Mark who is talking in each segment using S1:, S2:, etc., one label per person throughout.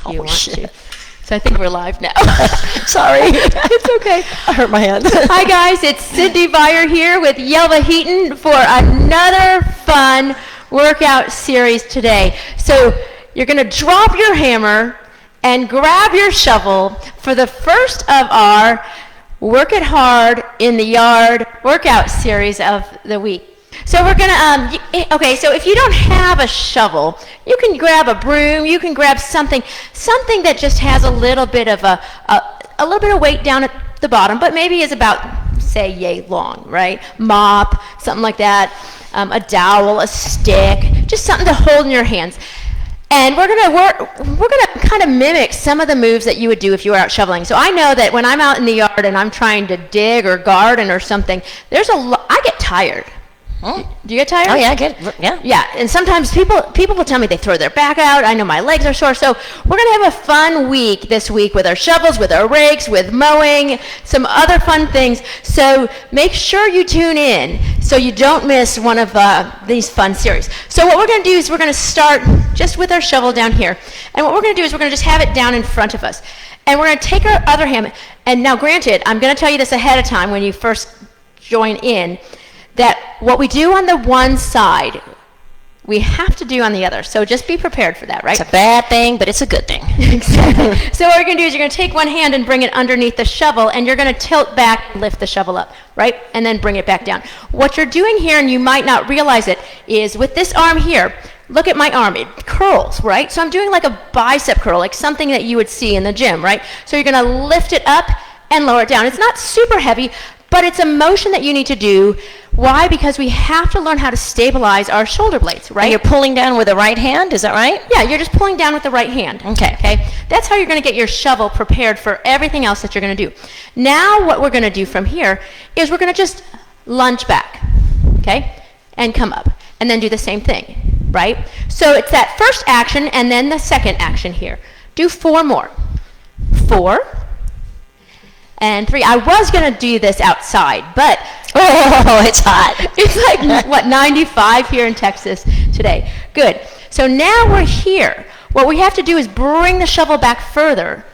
S1: if you want to. So I think we're live now.
S2: Sorry.
S1: It's okay.
S2: I hurt my hand.
S1: Hi guys, it's Cindy Beyer here with Yelva Heaton for another fun workout series today. So you're going to drop your hammer and grab your shovel for the first of our Work It Hard in the Yard workout series of the week. So we're gonna, okay, so if you don't have a shovel, you can grab a broom, you can grab something that just has a little bit of a little bit of weight down at the bottom, but maybe is about, say, yay long, right? Mop, something like that, a dowel, a stick, just something to hold in your hands. And we're gonna kind of mimic some of the moves that you would do if you were out shoveling. So I know that when I'm out in the yard and I'm trying to dig or garden or something, I get tired. Do you get tired?
S2: Oh yeah,
S1: Yeah, and sometimes people will tell me they throw their back out. I know my legs are sore. So we're going to have a fun week this week with our shovels, with our rakes, with mowing, some other fun things. So make sure you tune in so you don't miss one of these fun series. So what we're going to do is we're going to start just with our shovel down here. And what we're going to do is we're going to just have it down in front of us. And we're going to take our other hand. And now granted, I'm going to tell you this ahead of time when you first join in, that what we do on the one side, we have to do on the other. So just be prepared for that, right?
S2: It's a bad thing, but it's a good thing.
S1: Exactly. So what we're going to do is you're going to take one hand and bring it underneath the shovel, and you're going to tilt back and lift the shovel up, right? And then bring it back down. What you're doing here, and you might not realize it, is with this arm here, look at my arm. It curls, right? So I'm doing like a bicep curl, like something that you would see in the gym, right? So you're going to lift it up and lower it down. It's not super heavy, but it's a motion that you need to do. Why? Because we have to learn how to stabilize our shoulder blades, right?
S2: And you're pulling down with the right hand, is that right?
S1: Yeah, you're just pulling down with the right hand. Okay. That's how you're going to get your shovel prepared for everything else that you're going to do. Now what we're going to do from here is we're going to just lunge back, okay, and come up, and then do the same thing, right? So it's that first action and then the second action here. Do 4 more. 4 and 3. I was going to do this outside, but
S2: it's hot.
S1: It's like, what, 95 here in Texas today. Good. So now we're here. What we have to do is bring the shovel back further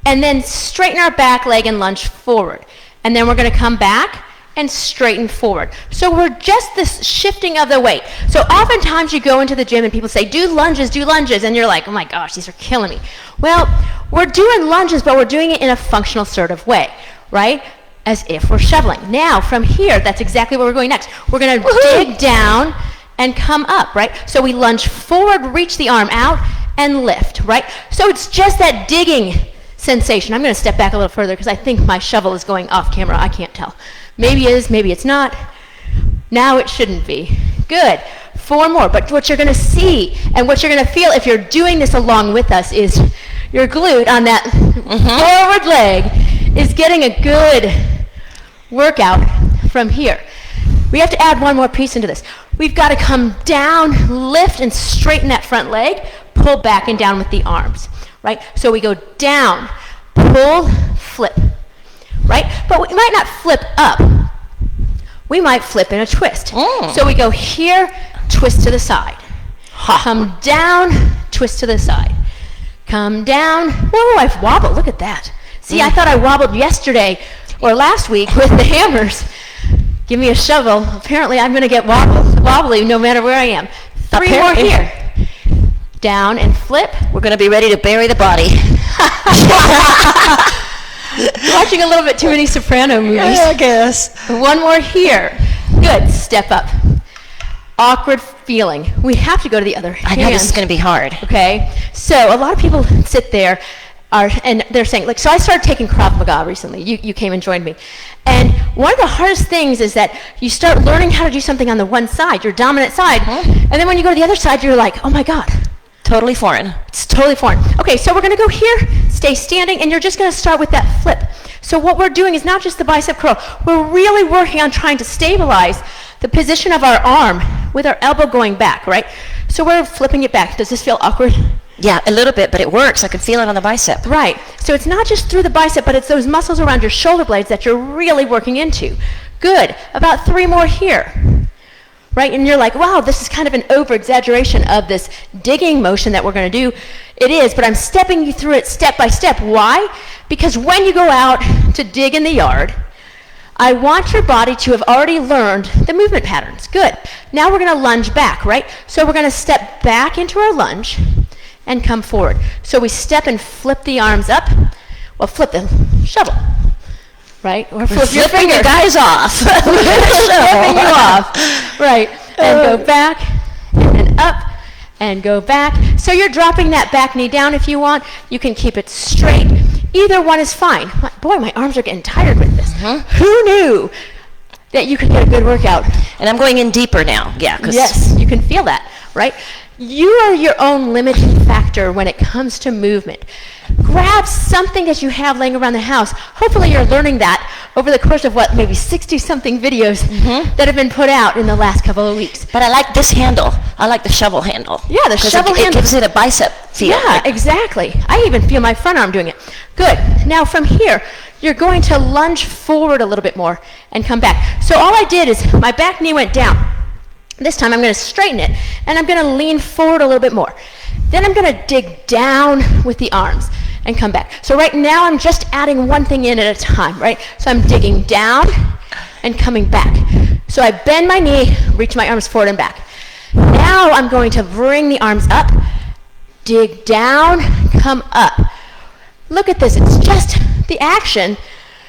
S1: and then straighten our back leg and lunge forward. And then we're going to come back and straighten forward. So we're just this shifting of the weight. So oftentimes you go into the gym and people say, do lunges, and you're like, oh my gosh, these are killing me. Well, we're doing lunges, but we're doing it in a functional sort of way, right? As if we're shoveling. Now, from here, that's exactly where we're going next. We're going to dig down and come up, right? So we lunge forward, reach the arm out, and lift, right? So it's just that digging sensation. I'm going to step back a little further because I think my shovel is going off camera. I can't tell. Maybe it is, maybe it's not. Now it shouldn't be. Good. 4 more. But what you're going to see and what you're going to feel if you're doing this along with us is your glute on that forward leg is getting a good workout from here. We have to add one more piece into this. We've got to come down, lift, and straighten that front leg, pull back and down with the arms, right? So we go down, pull, flip, right? But we might not flip up. We might flip in a twist. So we go here, twist to the side. Come down, twist to the side. Come down. Whoa, I've wobbled. Look at that. See, I thought I wobbled yesterday or last week with the hammers. Give me a shovel. Apparently, I'm going to get wobbly no matter where I am. 3 more here. Down and flip.
S2: We're going to be ready to bury the body.
S1: Watching a little bit too many soprano movies.
S2: Yeah, I guess.
S1: 1 more here. Good. Step up. Awkward feeling. We have to go to the other hand.
S2: I know this is going to be hard.
S1: Okay. So a lot of people sit there and they're saying, like, so I started taking Krav Maga recently. You came and joined me. And one of the hardest things is that you start learning how to do something on the one side, your dominant side, and then when you go to the other side, you're like, oh my God.
S2: Totally foreign.
S1: It's totally foreign. Okay, so we're going to go here, stay standing, and you're just going to start with that flip. So what we're doing is not just the bicep curl. We're really working on trying to stabilize the position of our arm with our elbow going back, right? So we're flipping it back. Does this feel awkward?
S2: Yeah, a little bit, but it works. I can feel it on the bicep.
S1: Right. So it's not just through the bicep, but it's those muscles around your shoulder blades that you're really working into. Good. About 3 more here. right? And you're like, wow, this is kind of an over-exaggeration of this digging motion that we're going to do. It is, but I'm stepping you through it step by step. Why? Because when you go out to dig in the yard, I want your body to have already learned the movement patterns. Good. Now we're going to lunge back, right? So we're going to step back into our lunge and come forward. So we step and flip the arms up. Well, flip the shovel, right? Or flip your finger.
S2: Your guys off.
S1: Flipping you off, right? And go back and up and go back. So you're dropping that back knee down if you want. You can keep it straight. Either one is fine. Boy, my arms are getting tired with this. Who knew that you could get a good workout?
S2: And I'm going in deeper now. Yeah.
S1: Yes, you can feel that, right? You are your own limiting factor when it comes to movement. Grab something that you have laying around the house. Hopefully you're learning that over the course of maybe 60-something videos that have been put out in the last couple of weeks.
S2: But I like this handle. I like the shovel handle.
S1: Yeah, the shovel handle.
S2: It gives it a bicep feel.
S1: Yeah, exactly. I even feel my front arm doing it. Good. Now from here, you're going to lunge forward a little bit more and come back. So all I did is my back knee went down. This time I'm going to straighten it, and I'm going to lean forward a little bit more. Then I'm going to dig down with the arms and come back. So right now I'm just adding one thing in at a time, right? So I'm digging down and coming back. So I bend my knee, reach my arms forward and back. Now I'm going to bring the arms up, dig down, come up. Look at this, it's just the action.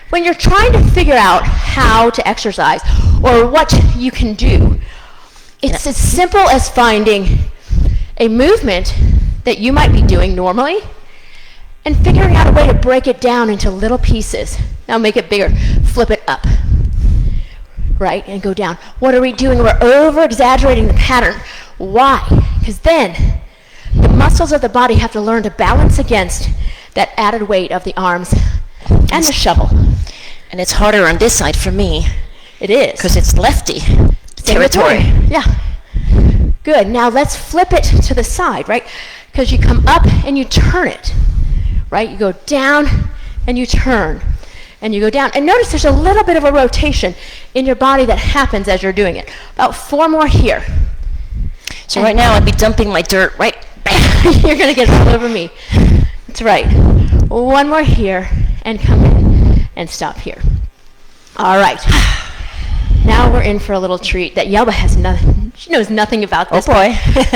S1: When you're trying to figure out how to exercise or what you can do, it's as simple as finding a movement that you might be doing normally and figuring out a way to break it down into little pieces. Now make it bigger. Flip it up, right, and go down. What are we doing? We're over-exaggerating the pattern. Why? Because then the muscles of the body have to learn to balance against that added weight of the arms and the shovel.
S2: And it's harder on this side for me.
S1: It is.
S2: Because it's lefty territory.
S1: Yeah. Good. Now let's flip it to the side, right? Because you come up and you turn it, right? You go down and you turn and you go down. And notice there's a little bit of a rotation in your body that happens as you're doing it. About 4 more here.
S2: So right now I'd be dumping my dirt right back.
S1: You're going to get it all over me. That's right. 1 more here and come in and stop here. All right. Now we're in for a little treat that Yelba has nothing. She knows nothing about this.
S2: Oh boy.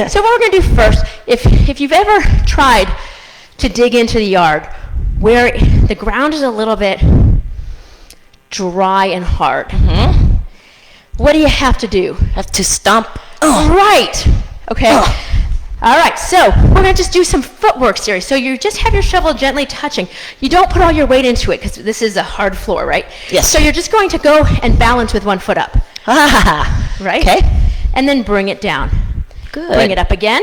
S1: So what we're going to do first, if you've ever tried to dig into the yard where the ground is a little bit dry and hard, what do you have to do?
S2: Have to stomp.
S1: Right. Okay. All right, so we're going to just do some footwork series. So you just have your shovel gently touching. You don't put all your weight into it because this is a hard floor, right?
S2: Yes.
S1: So you're just going to go and balance with 1 foot up. Right?
S2: Okay.
S1: And then bring it down.
S2: Good.
S1: Bring it up again.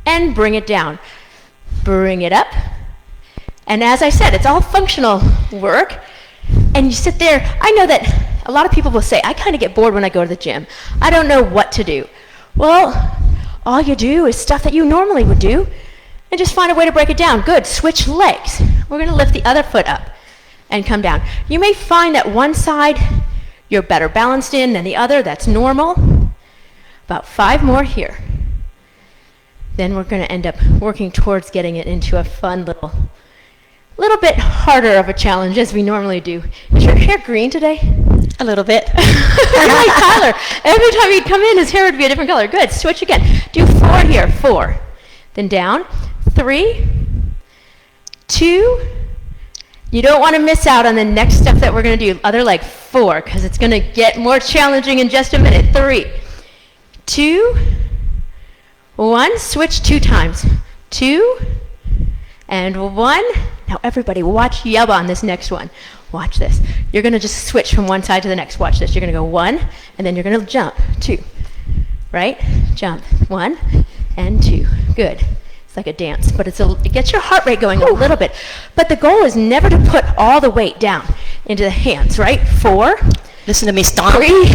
S1: And bring it down. Bring it up. And as I said, it's all functional work. And you sit there. I know that a lot of people will say, I kind of get bored when I go to the gym. I don't know what to do. Well, all you do is stuff that you normally would do and just find a way to break it down. Good. Switch legs. We're going to lift the other foot up and come down. You may find that one side you're better balanced in than the other. That's normal. About 5 more here. Then we're going to end up working towards getting it into a fun little bit harder of a challenge as we normally do. Is your hair green today?
S2: A little bit.
S1: You're like Tyler. Every time he'd come in, his hair would be a different color. Good. Switch again. Do 4 here. 4. Then down. 3. 2. You don't want to miss out on the next step that we're going to do. Other leg. 4, because it's going to get more challenging in just a minute. 3. 2. 1. Switch 2 times. 2. And 1. Now everybody watch Yelba on this next one. Watch this. You're going to just switch from one side to the next. Watch this. You're going to go 1, and then you're going to jump. 2. Right? Jump. 1 and 2. Good. It's like a dance, but it gets your heart rate going a little bit. But the goal is never to put all the weight down into the hands, right? 4.
S2: Listen to me stomp.
S1: 3,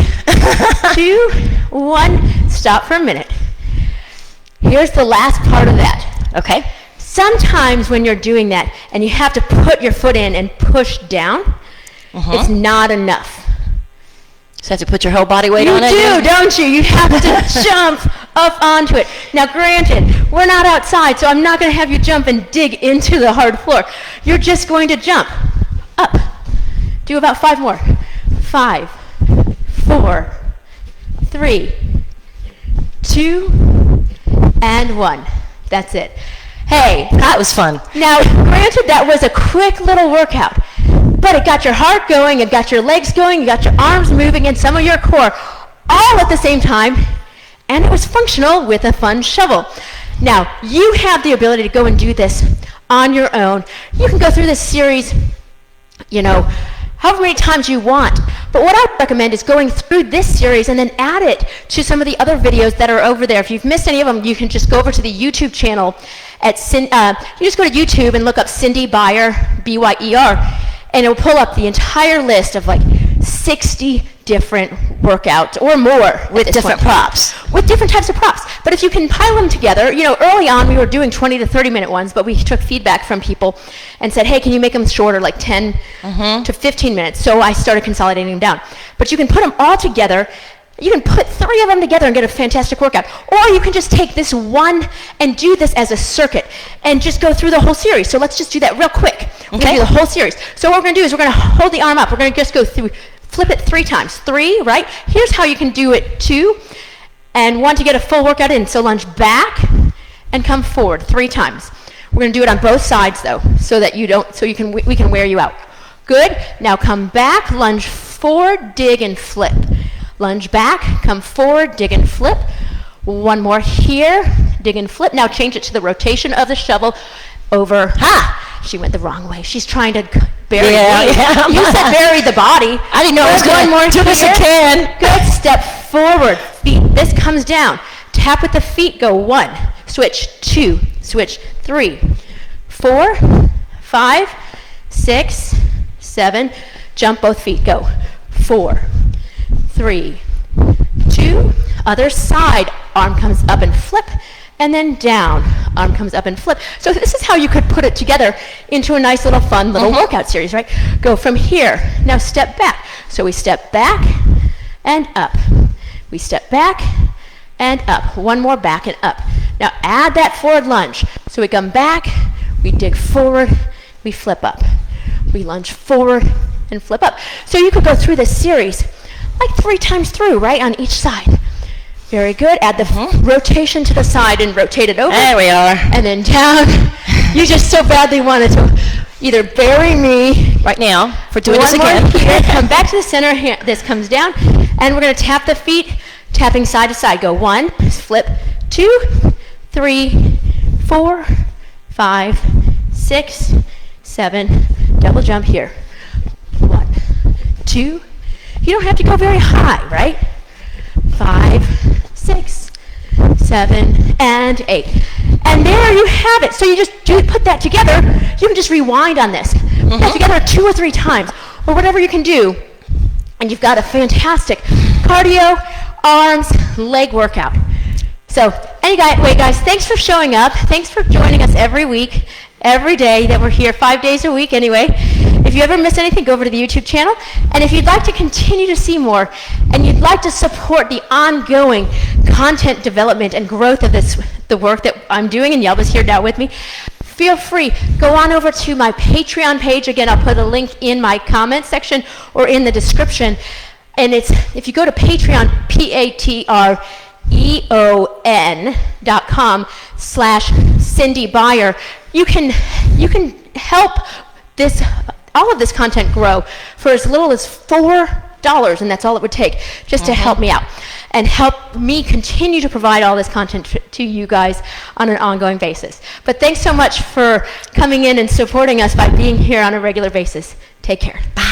S1: 2, 1. Stop for a minute. Here's the last part of that.
S2: Okay.
S1: Sometimes when you're doing that and you have to put your foot in and push down, it's not enough.
S2: So you have to put your whole body weight
S1: You
S2: on it?
S1: do, don't you? You have to jump up onto it. Now, granted, we're not outside, so I'm not going to have you jump and dig into the hard floor. You're just going to jump up. Do about 5 more. 5, 4, 3, 2, and 1. That's it. Hey,
S2: That was fun.
S1: now, granted, that was a quick little workout, but it got your heart going, it got your legs going, it got your arms moving, and some of your core all at the same time, and it was functional with a fun shovel. Now, you have the ability to go and do this on your own. You can go through this series, however many times you want. But what I recommend is going through this series and then add it to some of the other videos that are over there. If you've missed any of them, you can just go over to the YouTube channel at you just go to YouTube and look up Cindy Byer, B-Y-E-R, and it'll pull up the entire list of like 60 different workouts or more
S2: With different props.
S1: with different types of props. But if you can pile them together, early on we were doing 20 to 30 minute ones, but we took feedback from people and said, hey, can you make them shorter, like 10 to 15 minutes? So I started consolidating them down. But you can put them all together. You can put 3 of them together and get a fantastic workout. Or you can just take this one and do this as a circuit and just go through the whole series. So let's just do that real quick. We're going to do the whole series. So what we're going to do is we're going to hold the arm up. We're going to just go through, flip it 3 times. 3, right? Here's how you can do it 2 and 1 to get a full workout in. So lunge back and come forward 3 times. We're going to do it on both sides though, so that we can wear you out. Good. Now come back, lunge forward, dig and flip. Lunge back, come forward, dig and flip. 1 more here, dig and flip. Now change it to the rotation of the shovel over. She went the wrong way. She's trying to bury me.
S2: Yeah.
S1: You said bury the body.
S2: I didn't know I was
S1: One
S2: going
S1: more
S2: to do this
S1: here.
S2: again.
S1: Good. Step forward. Feet. This comes down. Tap with the feet. Go 1. Switch 2. Switch 3. 4. 5. 6. 7. Jump both feet. Go 4. 3, 2, other side, arm comes up and flip, and then down, arm comes up and flip. So this is how you could put it together into a nice little fun little workout series, right? Go from here, now step back. So we step back and up. We step back and up. 1 more back and up. Now add that forward lunge. So we come back, we dig forward, we flip up. We lunge forward and flip up. So you could go through this series like 3 times through, right, on each side. Very good. Add the rotation to the side and rotate it over.
S2: There we are.
S1: And then down. You just so badly wanted to either bury me
S2: Right now, for doing this
S1: 1 more
S2: again.
S1: here, come back to the center, this comes down, and we're going to tap the feet, tapping side to side. Go 1, flip, 2, 3, 4, 5, 6, 7, double jump here. 1, 2, you don't have to go very high, right? 5, 6, 7, and 8. And there you have it. So you just put that together. You can just rewind on this. Put that together 2 or 3 times, or whatever you can do. And you've got a fantastic cardio, arms, leg workout. So anyway, guys, thanks for showing up. Thanks for joining us every week, every day that we're here, 5 days a week anyway. If you ever miss anything, go over to the YouTube channel. And if you'd like to continue to see more, and you'd like to support the ongoing content development and growth of the work that I'm doing, and Yelva's here now with me, feel free, go on over to my Patreon page. Again, I'll put a link in my comment section or in the description. And if you go to Patreon, patreon.com/Cindy Byer, you can help all of this content grow for as little as $4, and that's all it would take just to help me out and help me continue to provide all this content to you guys on an ongoing basis. But thanks so much for coming in and supporting us by being here on a regular basis. Take care.
S2: Bye.